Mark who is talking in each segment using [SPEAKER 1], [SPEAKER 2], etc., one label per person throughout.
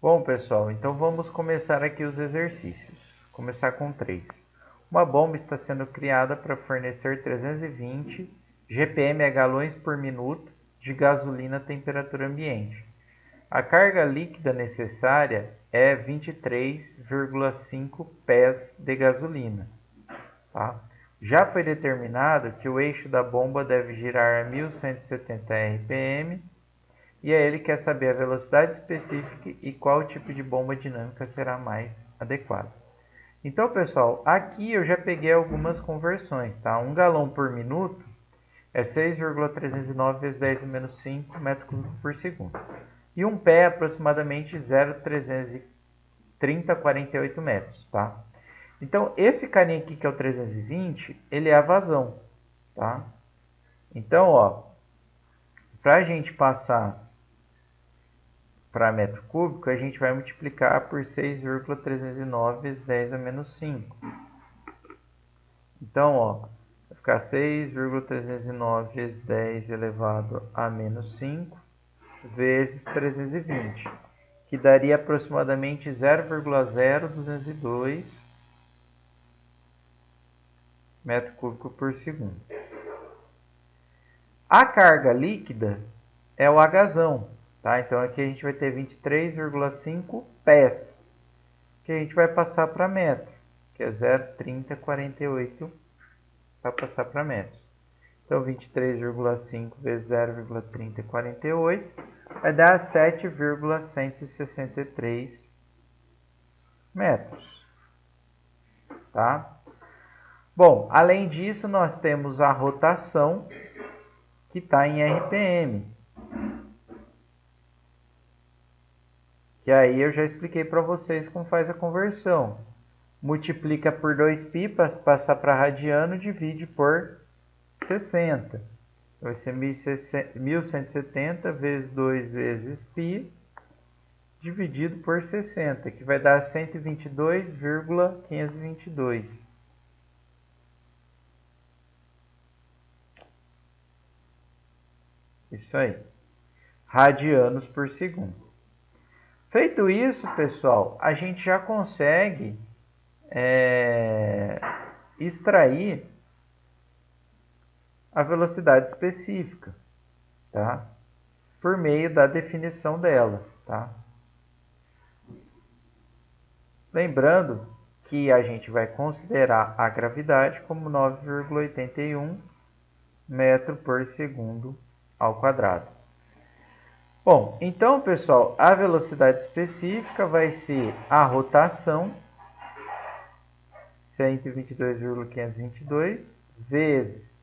[SPEAKER 1] Bom, pessoal, então vamos começar aqui os exercícios. Começar com 3. Uma bomba está sendo criada para fornecer 320 GPM a galões por minuto de gasolina a temperatura ambiente. A carga líquida necessária é 23,5 pés de gasolina. Tá? Já foi determinado que o eixo da bomba deve girar a 1170 RPM e aí ele quer saber a velocidade específica e qual tipo de bomba dinâmica será mais adequado. Então, pessoal, aqui eu já peguei algumas conversões, tá? 1 galão por minuto é 6,309 vezes 10 menos 5 metros cúbicos por segundo. E um pé é aproximadamente 0,33048 metros, tá? Então, esse carinha aqui que é o 320, ele é a vazão, tá? Então, ó, para a gente passar para metro cúbico, a gente vai multiplicar por 6,309 vezes 10 a menos 5. Então, ó, vai ficar 6,309 vezes 10 elevado a menos 5 vezes 320, que daria aproximadamente 0,0202 metro cúbico por segundo. A carga líquida é o Hzão, tá? Então aqui a gente vai ter 23,5 pés, que a gente vai passar para metro, que é 0,3048 para passar para metros. Então 23,5 vezes 0,3048 vai dar 7,163 metros, tá? Bom, além disso, nós temos a rotação, que está em RPM. Que aí eu já expliquei para vocês como faz a conversão. Multiplica por 2π para passar para radiano, divide por 60. Vai ser 1170 vezes 2 vezes π, dividido por 60, que vai dar 122,522. Isso aí. Radianos por segundo. Feito isso, pessoal, a gente já consegue extrair a velocidade específica, tá? Por meio da definição dela, tá? Lembrando que a gente vai considerar a gravidade como 9,81 metro por segundo ao quadrado. Bom, então, pessoal, a velocidade específica vai ser a rotação, 122,522, vezes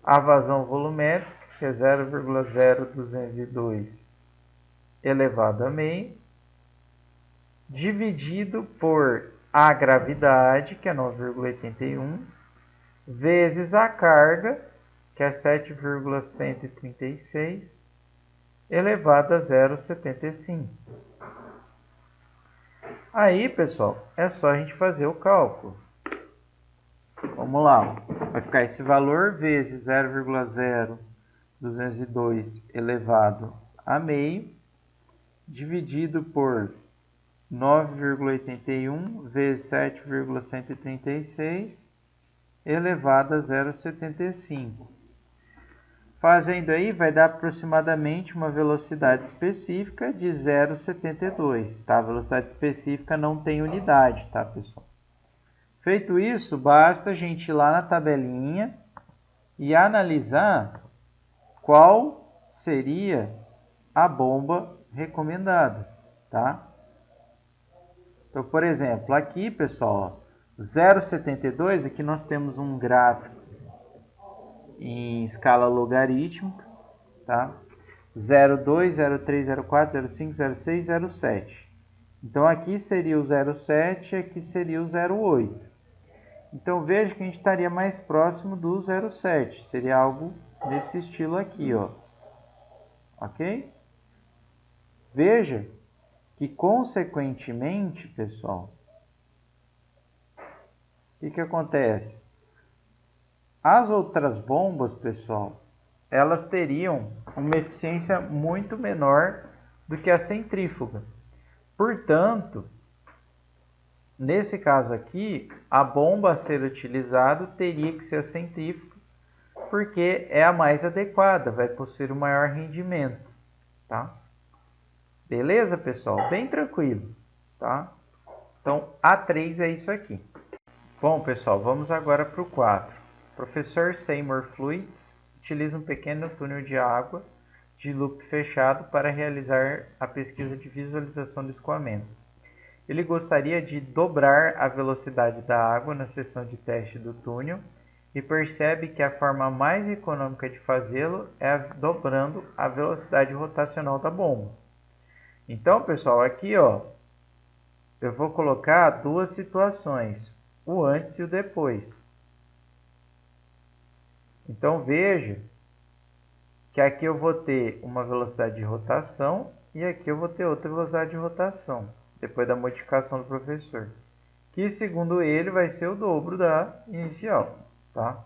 [SPEAKER 1] a vazão volumétrica, que é 0,0202 elevado a meio, dividido por a gravidade, que é 9,81, vezes a carga, que é 7,136, elevado a 0,75. Aí, pessoal, é só a gente fazer o cálculo. Vamos lá, vai ficar esse valor vezes 0,0202 elevado a meio, dividido por 9,81 vezes 7,136 elevado a 0,75. Fazendo aí, vai dar aproximadamente uma velocidade específica de 0,72, tá? A velocidade específica não tem unidade, tá, pessoal? Feito isso, basta a gente ir lá na tabelinha e analisar qual seria a bomba recomendada, tá? Então, por exemplo, aqui, pessoal, 0,72, aqui nós temos um gráfico em escala logarítmica, tá? 0,2, 0,3, 0,4, 0,5, 0,6, 0,7. Então, aqui seria o 0,7 e aqui seria o 0,8. Então, veja que a gente estaria mais próximo do 0,7. Seria algo desse estilo aqui, ó. Ok? Veja que, consequentemente, pessoal, o que acontece? As outras bombas, pessoal, elas teriam uma eficiência muito menor do que a centrífuga. Portanto, nesse caso aqui, a bomba a ser utilizada teria que ser a centrífuga, porque é a mais adequada, vai possuir o maior rendimento, tá? Beleza, pessoal? Bem tranquilo, tá? Então, A3 é isso aqui. Bom, pessoal, vamos agora para o 4. O professor Seymour Fluids utiliza um pequeno túnel de água de loop fechado para realizar a pesquisa de visualização do escoamento. Ele gostaria de dobrar a velocidade da água na seção de teste do túnel e percebe que a forma mais econômica de fazê-lo é dobrando a velocidade rotacional da bomba. Então, pessoal, aqui ó, eu vou colocar duas situações, o antes e o depois. Então, veja que aqui eu vou ter uma velocidade de rotação e aqui eu vou ter outra velocidade de rotação, depois da modificação do professor, que segundo ele vai ser o dobro da inicial, tá?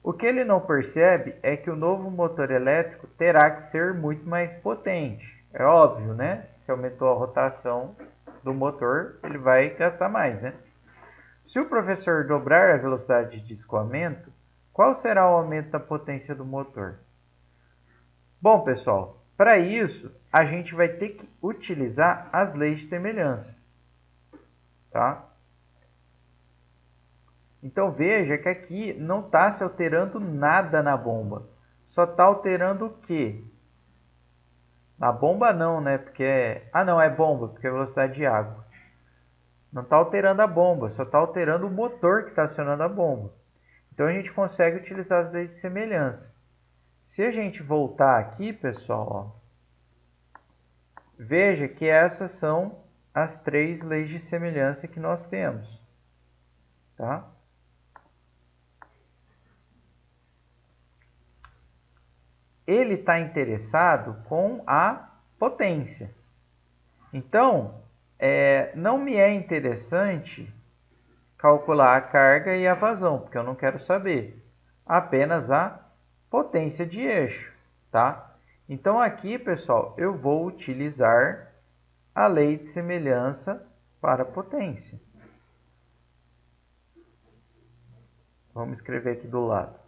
[SPEAKER 1] O que ele não percebe é que o novo motor elétrico terá que ser muito mais potente. É óbvio, né? Se aumentou a rotação do motor, ele vai gastar mais, né? Se o professor dobrar a velocidade de escoamento, qual será o aumento da potência do motor? Bom, pessoal, para isso, a gente vai ter que utilizar as leis de semelhança, tá? Então, veja que aqui não está se alterando nada na bomba. Só está alterando o quê? Na bomba não, né? Porque não, é bomba, porque é velocidade de água. Não está alterando a bomba, só está alterando o motor que está acionando a bomba. Então, a gente consegue utilizar as leis de semelhança. Se a gente voltar aqui, pessoal, ó, veja que essas são as 3 leis de semelhança que nós temos, tá? Ele está interessado com a potência. Então, não me é interessante calcular a carga e a vazão, porque eu não quero saber. Apenas a potência de eixo, tá? Então, aqui, pessoal, eu vou utilizar a lei de semelhança para a potência. Vamos escrever aqui do lado.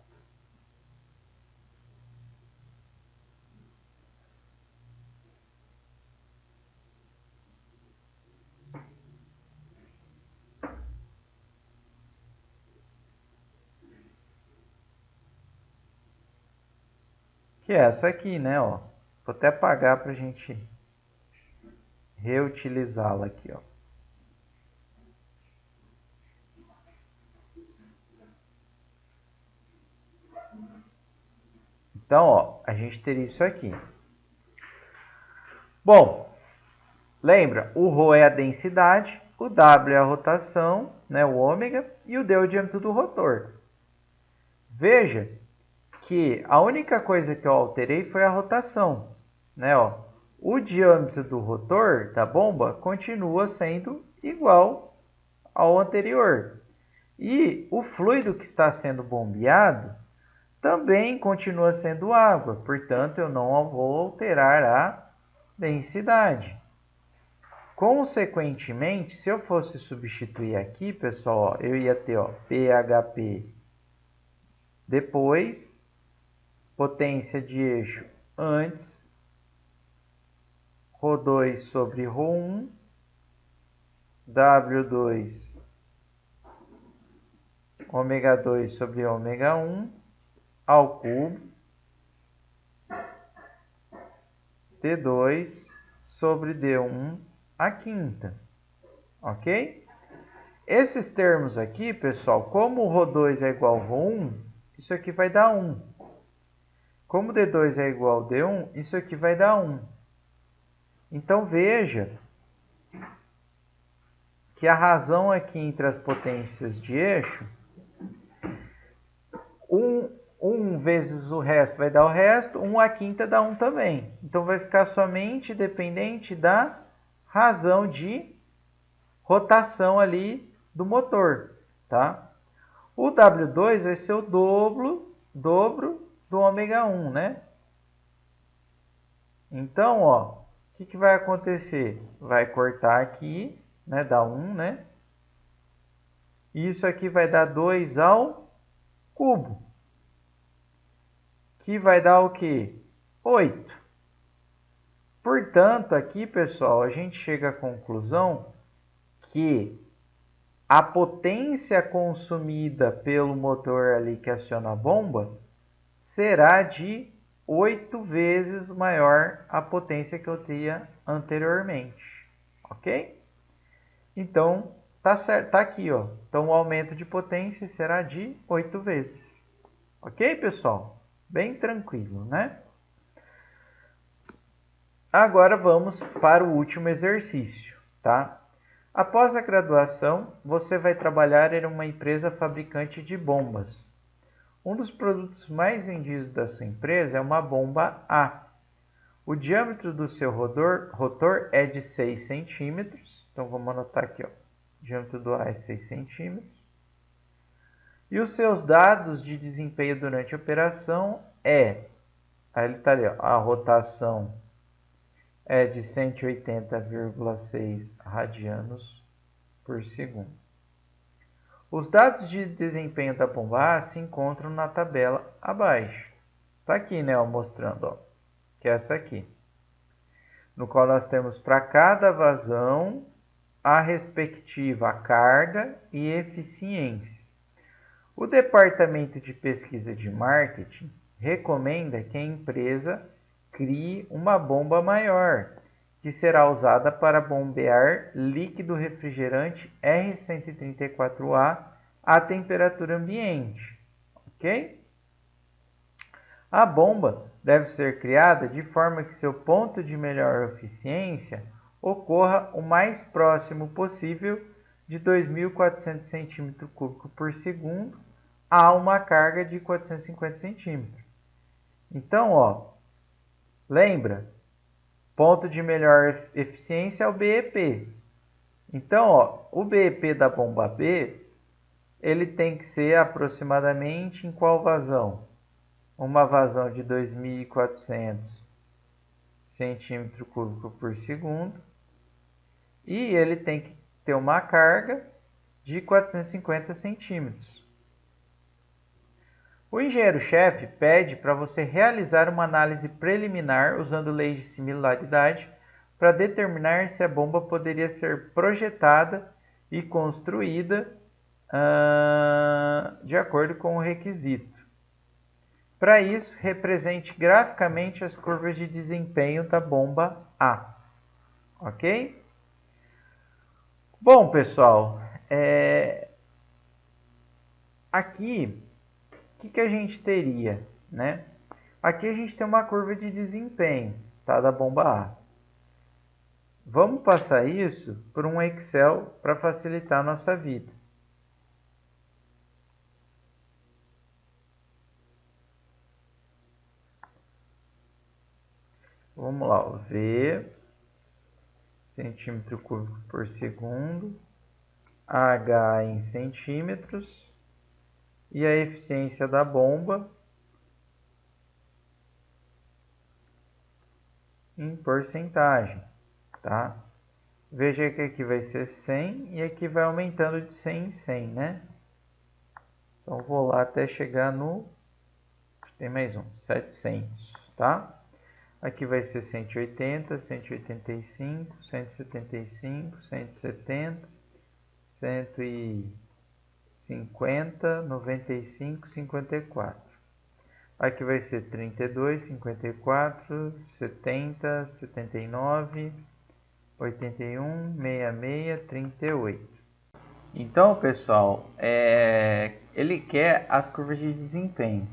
[SPEAKER 1] Que é essa aqui, né? Ó. Vou até apagar para a gente reutilizá-la aqui, ó. Então, ó, a gente teria isso aqui. Bom, lembra, o ρ é a densidade, o W é a rotação, né, o ômega, e o D é o diâmetro do rotor. Veja que a única coisa que eu alterei foi a rotação, né, ó. O diâmetro do rotor da bomba continua sendo igual ao anterior. E o fluido que está sendo bombeado também continua sendo água, portanto, eu não vou alterar a densidade. Consequentemente, se eu fosse substituir aqui, pessoal, ó, eu ia ter ó, PHP depois, potência de eixo antes, ρ2 sobre ρ1, W2, ômega 2 sobre ômega 1, ao cubo, D2 sobre D1 à quinta, ok? Esses termos aqui, pessoal, como o ρ2 é igual a ρ1, isso aqui vai dar 1. Como D2 é igual a D1, isso aqui vai dar 1. Então, veja que a razão aqui entre as potências de eixo, 1 vezes o resto vai dar o resto, 1 à quinta dá 1 também. Então, vai ficar somente dependente da razão de rotação ali do motor, tá? O W2 vai ser o dobro do ômega 1, né? Então, ó, O que vai acontecer? Vai cortar aqui, né? Dá 1, né? E isso aqui vai dar 2 ao cubo. Que vai dar o quê? 8. Portanto, aqui, pessoal, a gente chega à conclusão que a potência consumida pelo motor ali que aciona a bomba será de 8 vezes maior a potência que eu tinha anteriormente. Ok? Então, tá certo, tá aqui, ó. Então, o aumento de potência será de 8 vezes. Ok, pessoal? Bem tranquilo, né? Agora vamos para o último exercício, tá? Após a graduação, você vai trabalhar em uma empresa fabricante de bombas. Um dos produtos mais vendidos da sua empresa é uma bomba A. O diâmetro do seu rotor é de 6 centímetros. Então, vamos anotar aqui, ó. O diâmetro do A é 6 centímetros. E os seus dados de desempenho durante a operação é... Aí ele está ali, ó, a rotação é de 180,6 radianos por segundo. Os dados de desempenho da bomba A se encontram na tabela abaixo. Está aqui, né, ó, mostrando, ó, que é essa aqui. No qual nós temos para cada vazão a respectiva carga e eficiência. O Departamento de Pesquisa de Marketing recomenda que a empresa crie uma bomba maior, que será usada para bombear líquido refrigerante R134A a temperatura ambiente. Ok? A bomba deve ser criada de forma que seu ponto de melhor eficiência ocorra o mais próximo possível de 2.400 cm3 por segundo a uma carga de 450 cm. Então, ó, lembra? Ponto de melhor eficiência é o BEP. Então, ó, o BEP da bomba B, ele tem que ser aproximadamente em qual vazão? Uma vazão de 2.400 centímetros cúbicos por segundo. E ele tem que ter uma carga de 450 centímetros. O engenheiro-chefe pede para você realizar uma análise preliminar usando leis de similaridade para determinar se a bomba poderia ser projetada e construída de acordo com o requisito. Para isso, represente graficamente as curvas de desempenho da bomba A. Ok? Bom, pessoal, aqui, o que a gente teria, né? Aqui a gente tem uma curva de desempenho, tá, da bomba A. Vamos passar isso por um Excel para facilitar a nossa vida. Vamos lá, ó. V centímetro cúbico por segundo, H em centímetros e a eficiência da bomba em porcentagem, tá? Veja que aqui vai ser 100 e aqui vai aumentando de 100 em 100, né? Então, vou lá até chegar no... Tem mais um, 700, tá? Aqui vai ser 180, 185, 175, 170, 150, 95, 54. Aqui vai ser 32, 54, 70, 79, 81, 66, 38. Então, pessoal, ele quer as curvas de desempenho.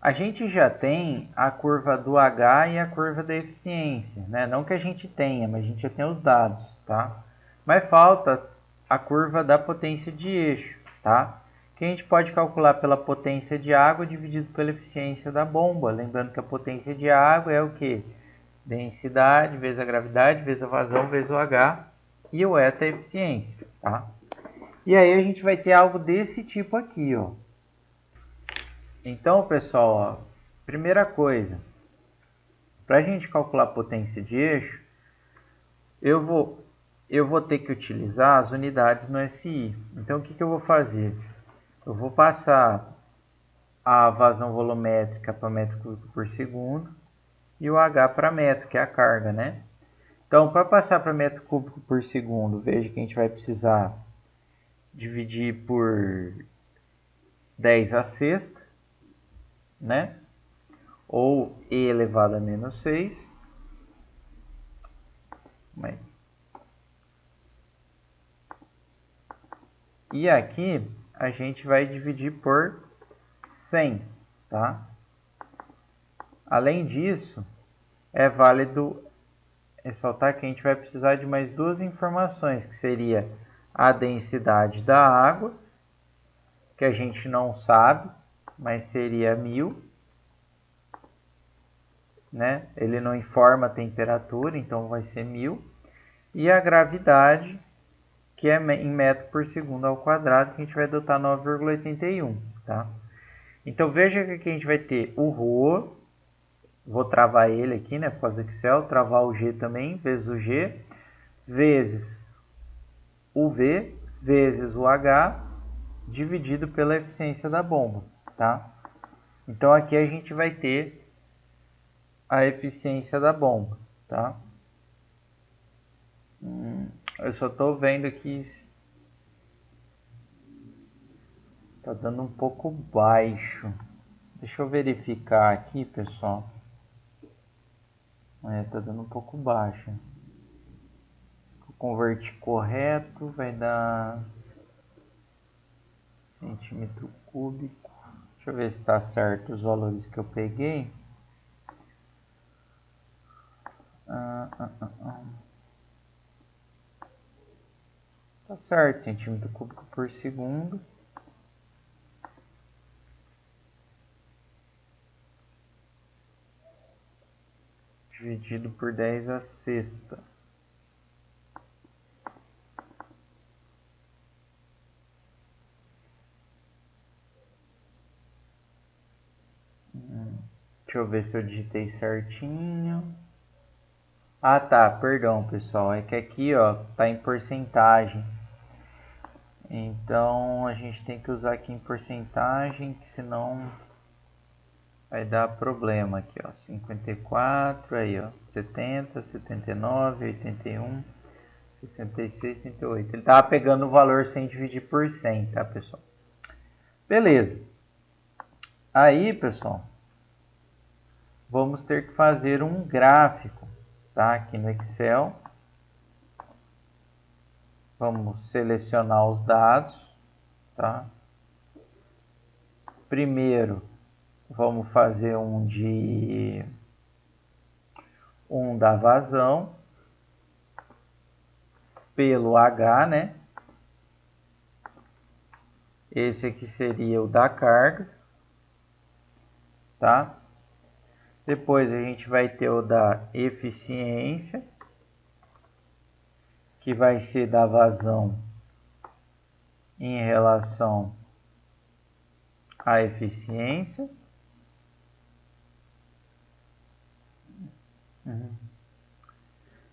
[SPEAKER 1] A gente já tem a curva do H e a curva da eficiência, né? Não que a gente tenha, mas a gente já tem os dados, tá? Mas falta a curva da potência de eixo, tá? Que a gente pode calcular pela potência de água dividido pela eficiência da bomba. Lembrando que a potência de água é o quê? Densidade vezes a gravidade, vezes a vazão, vezes o H, e o eta é a eficiência, tá? E aí a gente vai ter algo desse tipo aqui, ó. Então, pessoal, ó, primeira coisa, para a gente calcular a potência de eixo, eu vou ter que utilizar as unidades no SI. Então, o que eu vou fazer? Eu vou passar a vazão volumétrica para metro cúbico por segundo e o H para metro, que é a carga, né? Então, para passar para metro cúbico por segundo, veja que a gente vai precisar dividir por 10 a sexta, né? Ou E elevado a menos 6. E aqui a gente vai dividir por 100, tá? Além disso, é válido ressaltar que a gente vai precisar de mais duas informações, que seria a densidade da água, que a gente não sabe, mas seria 1000, né? Ele não informa a temperatura, então vai ser 1000. E a gravidade, que é em metro por segundo ao quadrado, que a gente vai adotar 9,81, tá? Então veja que aqui a gente vai ter o ρ, vou travar ele aqui, né, por causa do Excel, travar o G também, vezes o G, vezes o V, vezes o H, dividido pela eficiência da bomba, tá? Então aqui a gente vai ter a eficiência da bomba, tá? Eu só estou vendo que tá dando um pouco baixo. Deixa eu verificar aqui, pessoal. Tá dando um pouco baixo. Se eu converter correto, vai dar centímetro cúbico. Deixa eu ver se está certo os valores que eu peguei. Tá certo, centímetro cúbico por segundo. Dividido por 10 a sexta. Deixa eu ver se eu digitei certinho. Ah, tá, perdão, pessoal. É que aqui, ó, tá em porcentagem. Então, a gente tem que usar aqui em porcentagem, que senão vai dar problema aqui, ó. 54, aí, ó. 70, 79, 81, 66, 68. Ele tava pegando o valor sem dividir por 100, tá, pessoal? Beleza. Aí, pessoal, vamos ter que fazer um gráfico, tá? Aqui no Excel. Vamos selecionar os dados, tá? Primeiro, vamos fazer um da vazão pelo H, né? Esse aqui seria o da carga, tá? Depois a gente vai ter o da eficiência, que vai ser da vazão em relação à eficiência.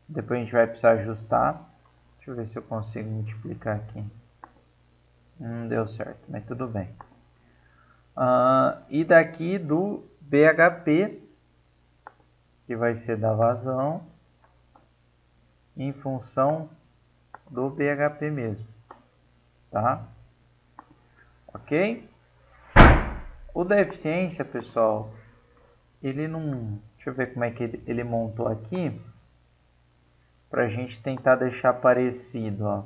[SPEAKER 1] Depois a gente vai precisar ajustar. Deixa eu ver se eu consigo multiplicar aqui. Não deu certo, mas tudo bem. E daqui do BHP, que vai ser da vazão em função do BHP mesmo, tá? Ok? O da eficiência, pessoal, ele não... Deixa eu ver como é que ele montou aqui, para a gente tentar deixar parecido, ó.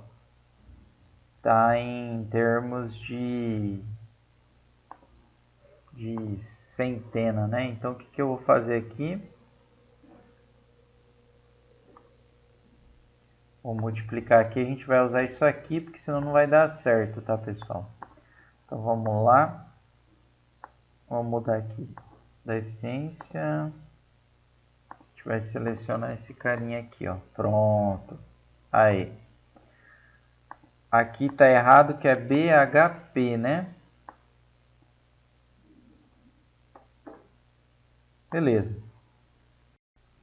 [SPEAKER 1] Tá em termos de centena, né? Então, o que eu vou fazer aqui? Vou multiplicar aqui, a gente vai usar isso aqui, porque senão não vai dar certo, tá, pessoal? Então, vamos lá. Vamos mudar aqui da eficiência. A gente vai selecionar esse carinha aqui, ó. Pronto. Aí. Aqui tá errado, que é BHP, né? Beleza.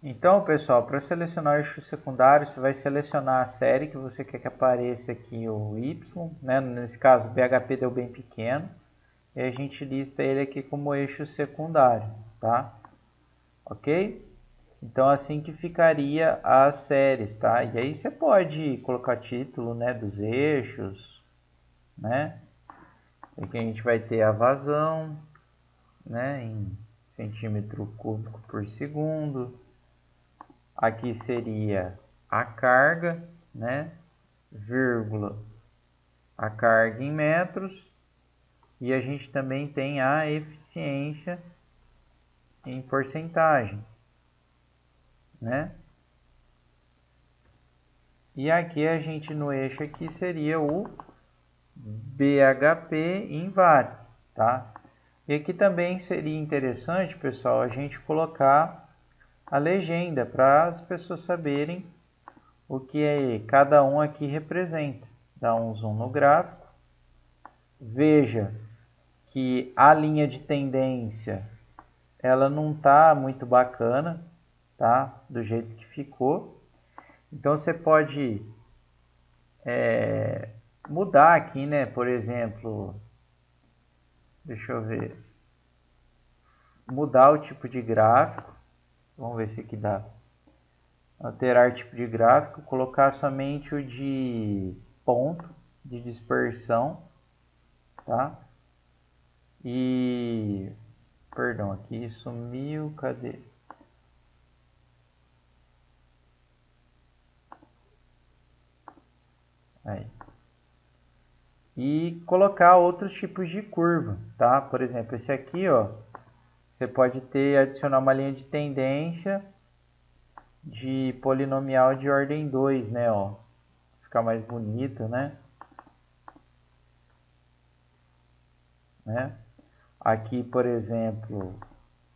[SPEAKER 1] Então, pessoal, para selecionar o eixo secundário, você vai selecionar a série que você quer que apareça aqui, o Y, né? Nesse caso, o BHP deu bem pequeno, e a gente lista ele aqui como eixo secundário, tá? Ok? Então, assim que ficaria as séries, tá? E aí você pode colocar título, né, dos eixos, né? Aqui a gente vai ter a vazão, né, em centímetro cúbico por segundo. Aqui seria a carga, né, vírgula, a carga em metros. E a gente também tem a eficiência em porcentagem, né? E aqui a gente no eixo aqui seria o BHP em watts, tá? E aqui também seria interessante, pessoal, a gente colocar a legenda para as pessoas saberem o que cada um aqui representa. Dá um zoom no gráfico. Veja que a linha de tendência ela não está muito bacana, tá? Do jeito que ficou. Então você pode mudar aqui, né? Por exemplo, deixa eu ver, mudar o tipo de gráfico. Vamos ver se aqui dá. Alterar tipo de gráfico, colocar somente o de ponto de dispersão, tá? E perdão, aqui sumiu, cadê? Aí. E colocar outros tipos de curva, tá? Por exemplo, esse aqui, ó, você pode adicionar uma linha de tendência de polinomial de ordem 2, né, ó. Ficar mais bonito, né? Aqui, por exemplo,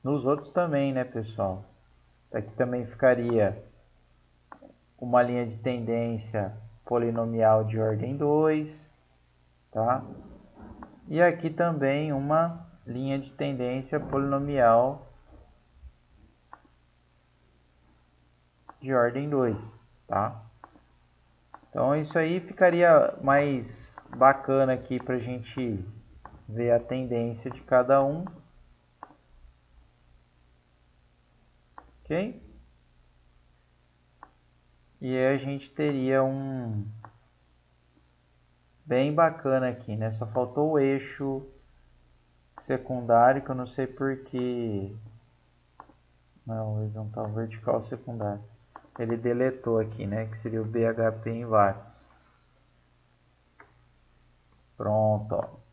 [SPEAKER 1] nos outros também, né, pessoal? Aqui também ficaria uma linha de tendência polinomial de ordem 2, tá? E aqui também uma linha de tendência polinomial de ordem 2, tá? Então isso aí ficaria mais bacana aqui para a gente ver a tendência de cada um. Ok? E aí a gente teria um bem bacana aqui, né? Só faltou o eixo secundário, que eu não sei porque... Não, horizontal, vertical, secundário. Ele deletou aqui, né? Que seria o BHP em watts. Pronto, ó.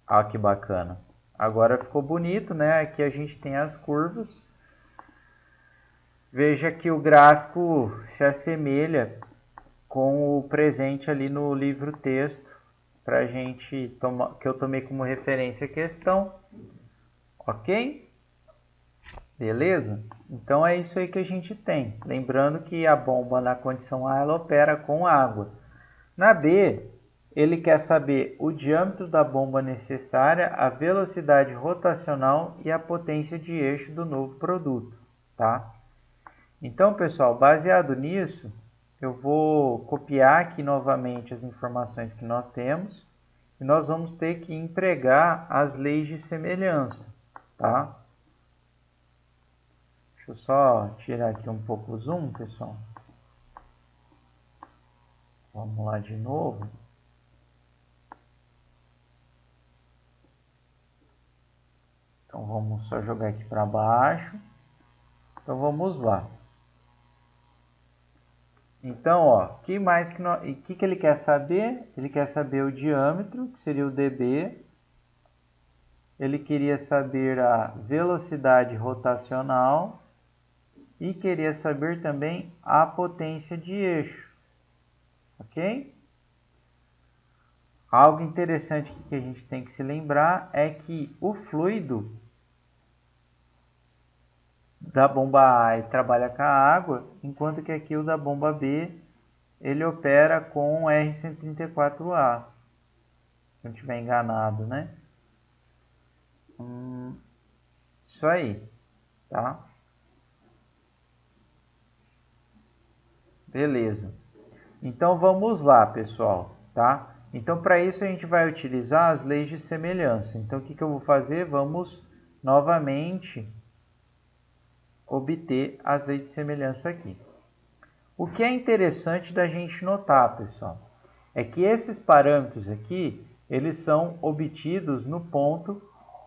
[SPEAKER 1] Ah, que bacana. Agora ficou bonito, né? Aqui a gente tem as curvas. Veja que o gráfico se assemelha com o presente ali no livro texto, para a gente tomar, que eu tomei como referência a questão. Ok? Beleza? Então é isso aí que a gente tem. Lembrando que a bomba na condição A ela opera com água. Na B, ele quer saber o diâmetro da bomba necessária, a velocidade rotacional e a potência de eixo do novo produto, tá? Então, pessoal, baseado nisso, eu vou copiar aqui novamente as informações que nós temos e nós vamos ter que empregar as leis de semelhança, tá? Deixa eu só tirar aqui um pouco o zoom, pessoal. Vamos lá de novo. Então, vamos só jogar aqui para baixo. Então, vamos lá. Então, ó, que mais que ele quer saber? Ele quer saber o diâmetro, que seria o dB. Ele queria saber a velocidade rotacional e queria saber também a potência de eixo. Ok? Algo interessante que a gente tem que se lembrar é que o fluido da bomba A trabalha com a água, enquanto que aqui o da bomba B ele opera com o R134A. Se eu não estiver enganado, né? Isso aí, tá? Beleza. Então, vamos lá, pessoal, tá? Então, para isso, a gente vai utilizar as leis de semelhança. Então, o que eu vou fazer? Vamos novamente obter as leis de semelhança aqui. O que é interessante da gente notar, pessoal, é que esses parâmetros aqui, eles são obtidos no ponto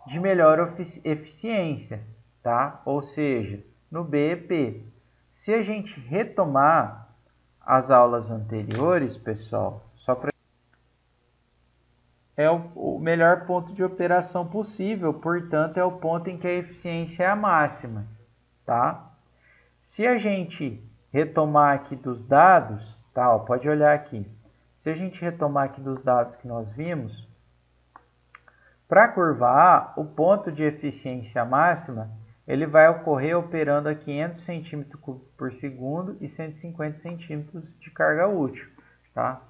[SPEAKER 1] de melhor eficiência, tá? Ou seja, no BEP. Se a gente retomar as aulas anteriores, pessoal, só para é o melhor ponto de operação possível, portanto, é o ponto em que a eficiência é a máxima, tá? Se a gente retomar aqui dos dados, tá? Ó, pode olhar aqui. Se a gente retomar aqui dos dados que nós vimos, para a curva A, o ponto de eficiência máxima, ele vai ocorrer operando a 500 centímetros por segundo e 150 centímetros de carga útil, tá?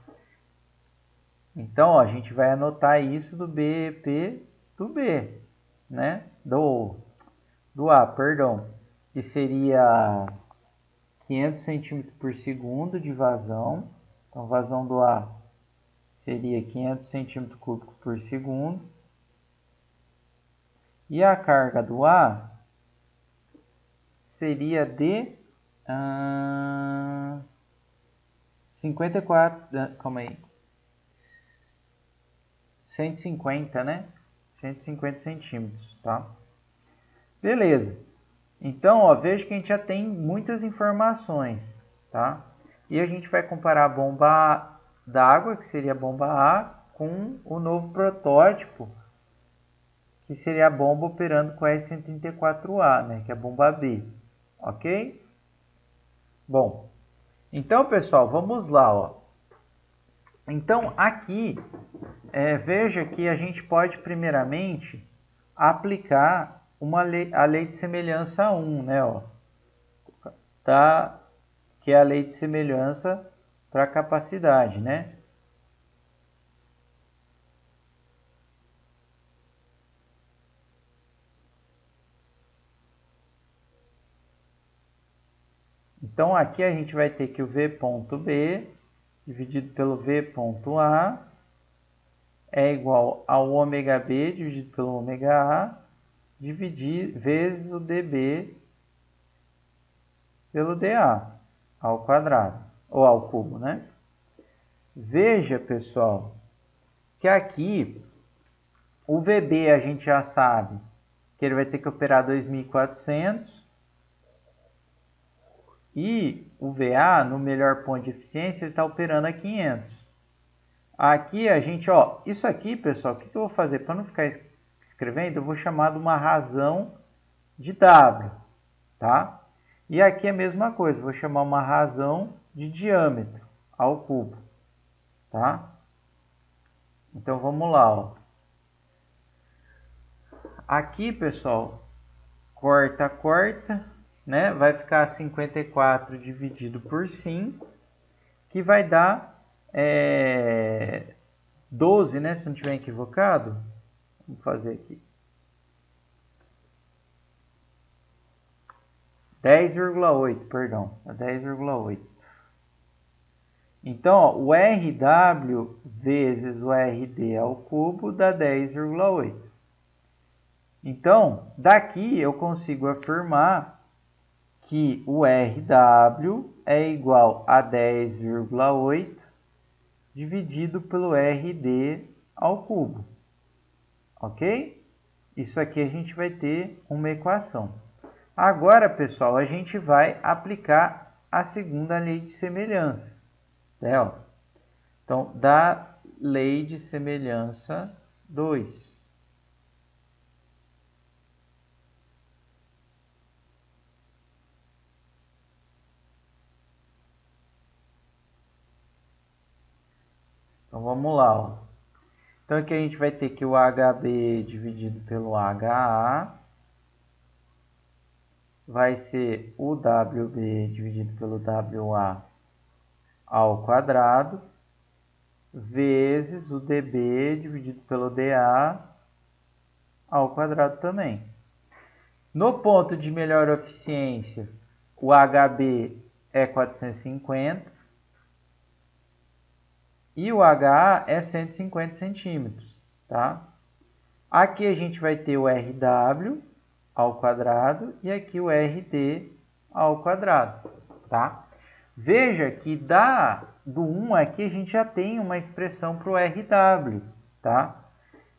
[SPEAKER 1] Então, ó, a gente vai anotar isso do BEP do B, né? Do A, perdão, que seria 500 centímetros por segundo de vazão. Então, vazão do A seria 500 centímetros cúbicos por segundo. E a carga do A seria de 54, calma aí, 150, né? 150 centímetros, tá? Beleza. Então, ó, veja que a gente já tem muitas informações, tá? E a gente vai comparar a bomba d'água, que seria a bomba A, com o novo protótipo, que seria a bomba operando com a S134A, né? Que é a bomba B, ok? Bom, então, pessoal, vamos lá, ó. Então, aqui, veja que a gente pode, primeiramente, aplicar a lei de semelhança 1, né? Ó, tá? Que é a lei de semelhança para a capacidade, né? Então, aqui a gente vai ter que o V ponto B dividido pelo V ponto A é igual ao ômega B dividido pelo ômega A vezes o dB pelo dA ao quadrado, ou ao cubo, né? Veja, pessoal, que aqui o VB a gente já sabe que ele vai ter que operar 2.400 e o VA, no melhor ponto de eficiência, ele está operando a 500. Aqui a gente, ó, isso aqui, pessoal, o que eu vou fazer? Para não ficar escrevendo, eu vou chamar de uma razão de W, tá? E aqui é a mesma coisa, vou chamar uma razão de diâmetro ao cubo, tá? Então, vamos lá, ó. Aqui, pessoal, corta, né? Vai ficar 54 dividido por 5, que vai dar 12, né? Se não estiver equivocado. Vamos fazer aqui. 10,8, perdão. 10,8. Então, ó, o RW vezes o RD ao cubo dá 10,8. Então, daqui eu consigo afirmar que o RW é igual a 10,8 dividido pelo RD ao cubo. Ok? Isso aqui a gente vai ter uma equação. Agora, pessoal, a gente vai aplicar a segunda lei de semelhança. Né? Então, da lei de semelhança 2. Então, vamos lá. Ó. Então, aqui a gente vai ter que o HB dividido pelo HA vai ser o WB dividido pelo WA ao quadrado vezes o DB dividido pelo DA ao quadrado também. No ponto de melhor eficiência, o HB é 450 e o HA é 150 centímetros, tá? Aqui a gente vai ter o RW ao quadrado e aqui o RD ao quadrado, tá? Veja que do 1 aqui a gente já tem uma expressão para o RW, tá?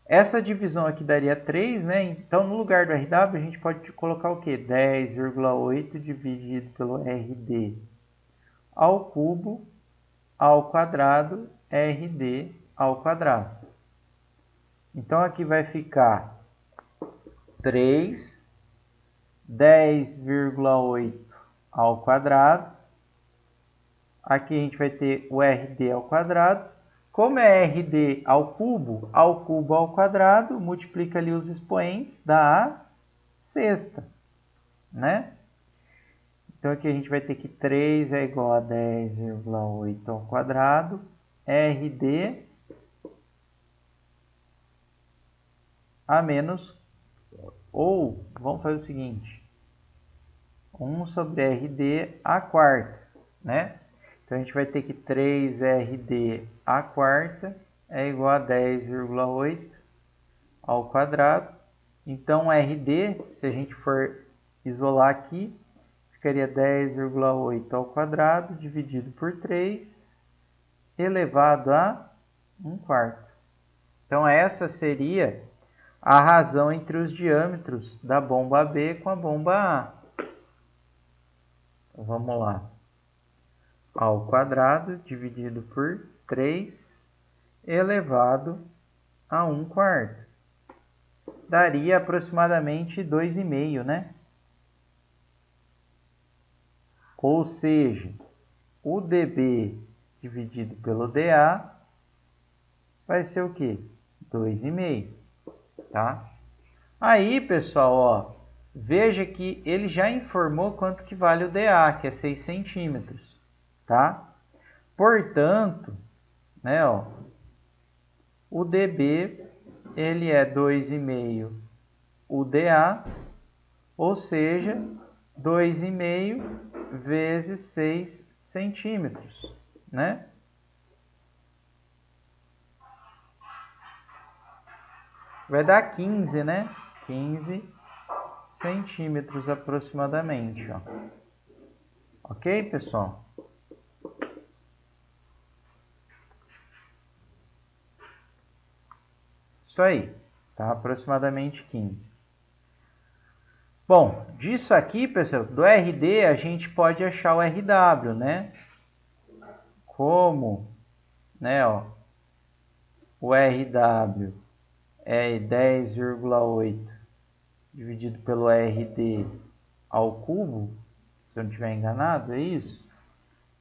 [SPEAKER 1] Essa divisão aqui daria 3, né? Então, no lugar do RW, a gente pode colocar o quê? 10,8 dividido pelo RD ao cubo ao quadrado RD ao quadrado. Então, aqui vai ficar 3, 10,8 ao quadrado. Aqui a gente vai ter o RD ao quadrado. Como é RD ao cubo ao quadrado, multiplica ali os expoentes, dá a sexta, né? Então, aqui a gente vai ter que 3 é igual a 10,8 ao quadrado, RD a menos, ou, vamos fazer o seguinte, 1 sobre RD a quarta, né? Então, a gente vai ter que 3RD a quarta é igual a 10,8 ao quadrado. Então, RD, se a gente for isolar aqui, ficaria 10,8 ao quadrado dividido por 3 elevado a 1/4. Então, essa seria a razão entre os diâmetros da bomba B com a bomba A. Então, vamos lá. Ao quadrado dividido por 3 elevado a 1/4. Daria aproximadamente 2,5, né? Ou seja, o dB dividido pelo dA vai ser o quê? 2,5, tá? Aí, pessoal, ó, veja que ele já informou quanto que vale o dA, que é 6 centímetros, tá? Portanto, né, ó, o dB ele é 2,5 o dA, ou seja, 2,5 vezes 6 centímetros, né? Vai dar 15, né? 15 centímetros aproximadamente, ó. Ok, pessoal? Isso aí, tá? Aproximadamente 15. Bom, disso aqui, pessoal, do RD a gente pode achar o RW, né? Como, né, ó, o RW é 10,8 dividido pelo RD ao cubo, se eu não estiver enganado, é isso?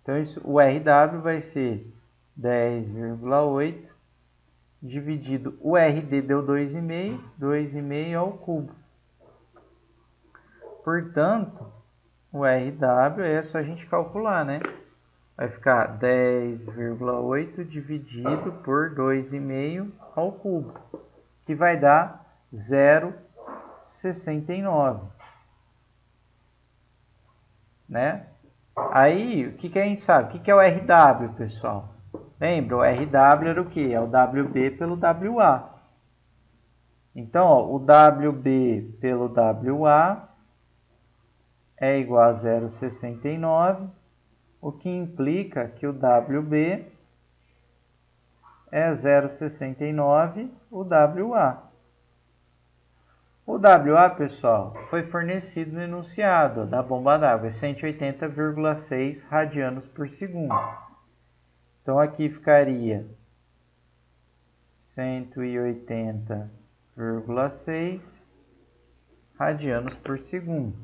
[SPEAKER 1] Então, o RW vai ser 10,8 dividido, o RD deu 2,5, 2,5 ao cubo. Portanto, o RW é só a gente calcular, né? Vai ficar 10,8 dividido por 2,5 ao cubo, que vai dar 0,69, né? Aí, o que a gente sabe? O que é o RW, pessoal? Lembra, o RW era o quê? É o WB pelo WA. Então, ó, o WB pelo WA é igual a 0,69, o que implica que o WB é 0,69 o WA. O WA, pessoal, foi fornecido no enunciado da bomba d'água, é 180,6 radianos por segundo. Então, aqui ficaria 180,6 radianos por segundo,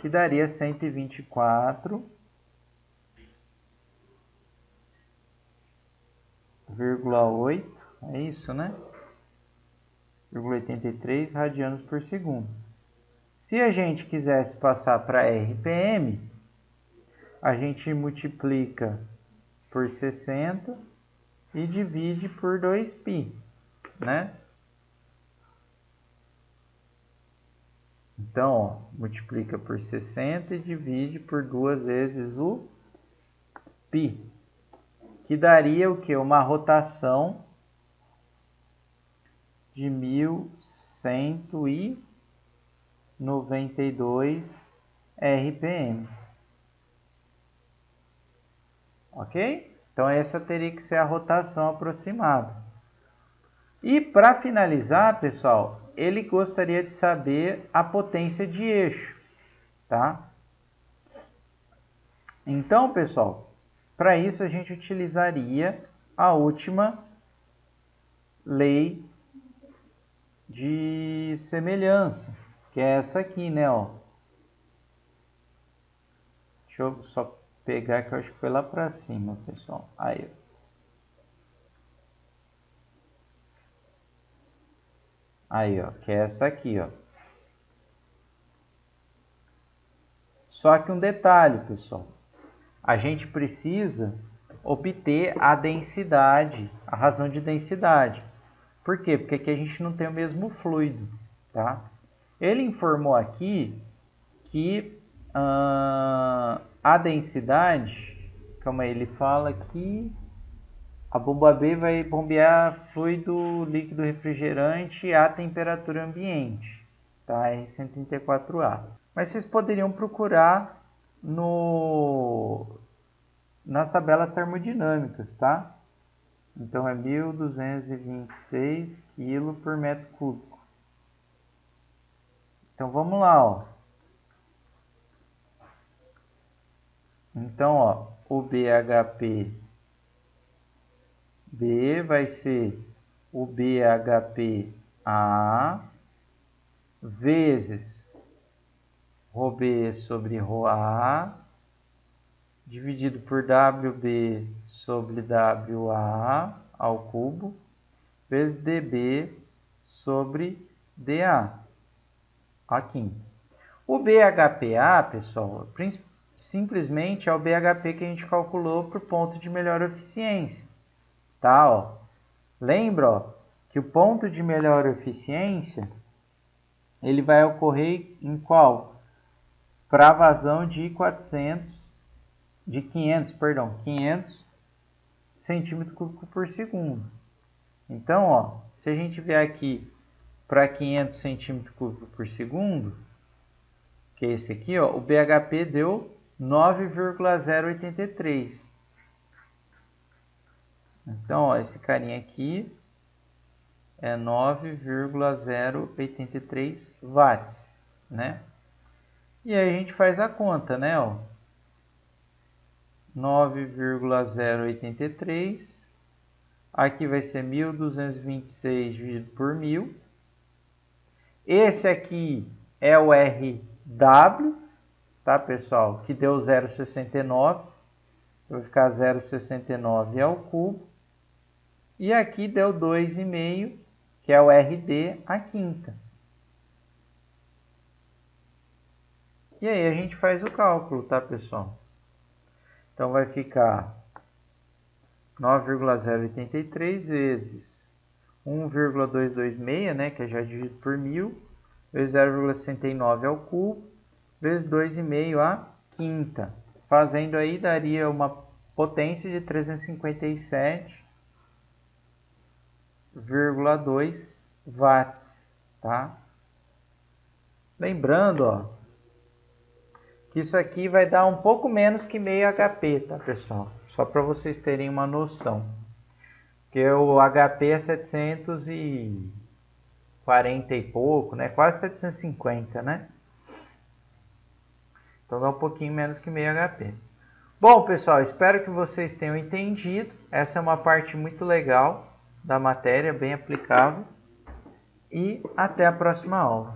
[SPEAKER 1] que daria 124,8, é isso, né? 0,83 radianos por segundo. Se a gente quisesse passar para RPM, a gente multiplica por 60 e divide por 2π, né? Então, ó, multiplica por 60 e divide por 2 vezes o π, que daria o quê? Uma rotação de 1192 RPM. Ok? Então, essa teria que ser a rotação aproximada. E para finalizar, pessoal, ele gostaria de saber a potência de eixo, tá? Então, pessoal, para isso a gente utilizaria a última lei de semelhança, que é essa aqui, né, ó. Deixa eu só pegar que eu acho que foi lá para cima, pessoal. Aí, ó. Aí, ó, que é essa aqui, ó. Só que um detalhe, pessoal. A gente precisa obter a densidade, a razão de densidade. Por quê? Porque aqui a gente não tem o mesmo fluido, tá? Ele informou aqui que a densidade, calma aí, ele fala que a bomba B vai bombear fluido líquido refrigerante à temperatura ambiente, tá? R134A. Mas vocês poderiam procurar nas tabelas termodinâmicas, tá? Então é 1.226 kg por metro cúbico. Então vamos lá, ó. Então, ó, o BHP B vai ser o BHP A vezes ρB sobre ρA dividido por WB sobre WA ao cubo vezes DB sobre DA aqui. O BHPA, pessoal, simplesmente é o BHP que a gente calculou para o ponto de melhor eficiência, tá? Ó. Lembra, ó, que o ponto de melhor eficiência ele vai ocorrer em qual? Para a vazão de 500 centímetros cúbicos por segundo. Então, ó, se a gente vier aqui para 500 centímetros cúbicos por segundo, que é esse aqui, ó, o BHP deu 9,083. Então, ó, esse carinha aqui é 9,083 watts, né? E aí a gente faz a conta, né, ó. 9,083. Aqui vai ser 1.226 dividido por 1.000. Esse aqui é o RW, tá, pessoal? Que deu 0,69. Vai ficar 0,69 ao cubo. E aqui deu 2,5, que é o RD à quinta. E aí a gente faz o cálculo, tá, pessoal? Então vai ficar 9,083 vezes 1,226, né, que é já dividido por 1.000, vezes 0,69 ao cubo, vezes 2,5 à quinta. Fazendo aí daria uma potência de 357,2 watts, tá? Lembrando, ó, que isso aqui vai dar um pouco menos que meio HP, tá, pessoal? Só para vocês terem uma noção. Porque o HP é 740 e pouco, né? Quase 750, né? Então dá um pouquinho menos que meio HP. Bom, pessoal, espero que vocês tenham entendido. Essa é uma parte muito legal da matéria, bem aplicável. E até a próxima aula.